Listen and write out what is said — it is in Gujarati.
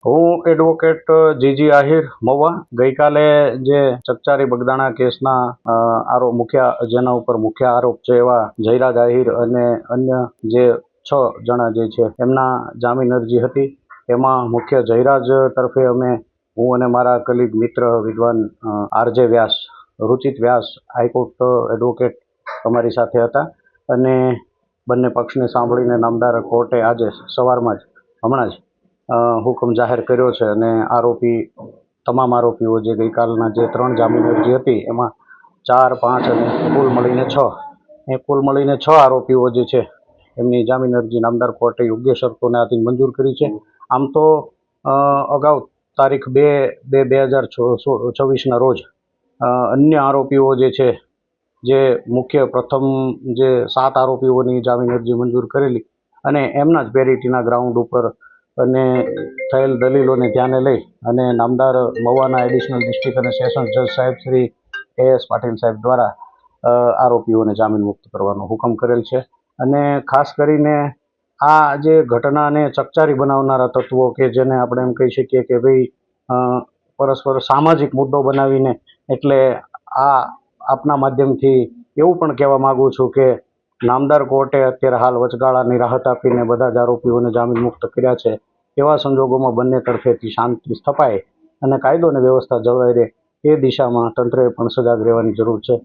હું એડવોકેટ જીજી આહિર મહુવા ગઈકાલે જે ચકચારી બગદાણા કેસના જેના ઉપર મુખ્ય આરોપ છે એવા જયરાજ આહિર અને અન્ય જે 6 જણા જે છે એમના જામીન અરજી હતી. એમાં મુખ્ય જયરાજ તરફે હું અને મારા કલીગ મિત્ર વિદ્વાન આરજે વ્યાસ, રુચિત વ્યાસ હાઈકોર્ટ એડવોકેટ અમારી સાથે હતા અને બંને પક્ષને સાંભળીને નામદાર કોર્ટે આજે સવારમાં જ હમણાં જ હુકમ જાહેર કર્યો છે અને તમામ આરોપીઓ જે ગઈકાલના જે 3 જામીન અરજી હતી એમાં 4, 5 અને કુલ મળીને 6 આરોપીઓ જે છે એમની જામીન અરજી નામદાર કોર્ટે યોગ્ય શરતોને આધીન મંજૂર કરી છે. આમ તો અગાઉ તારીખ 2/2/2024ના રોજ અન્ય આરોપીઓ જે છે જે મુખ્ય પ્રથમ જે 7 આરોપીઓની જામીન અરજી મંજૂર કરેલી અને એમના જ પેરિટીના ગ્રાઉન્ડ ઉપર અને થયેલ દલીલોને ધ્યાને લઈ અને નામદાર મહુવાના એડિશનલ ડિસ્ટ્રિક્ટ અને સેશન્સ જજ સાહેબ શ્રી AS પાટીલ સાહેબ દ્વારા આરોપીઓને જામીન મુક્ત કરવાનો હુકમ કરેલ છે. અને ખાસ કરીને આ જે ઘટનાને ચકચારી બનાવનારા તત્વો કે જેને આપણે એમ કહી શકીએ કે ભાઈ પરસ્પર સામાજિક મુદ્દો બનાવીને એટલે આપના માધ્યમથી એવું પણ કહેવા માગું છું કે નામદાર કોર્ટે અત્યારે હાલ વચગાળાની રાહત આપીને બધા જ આરોપીઓને જામીન મુક્ત કર્યા છે. એવા સંજોગોમાં બંને તરફેથી શાંતિ સ્થપાય અને કાયદો અને વ્યવસ્થા જળવાઈ રહે એ દિશામાં તંત્રએ પણ સજાગ રહેવાની જરૂર છે.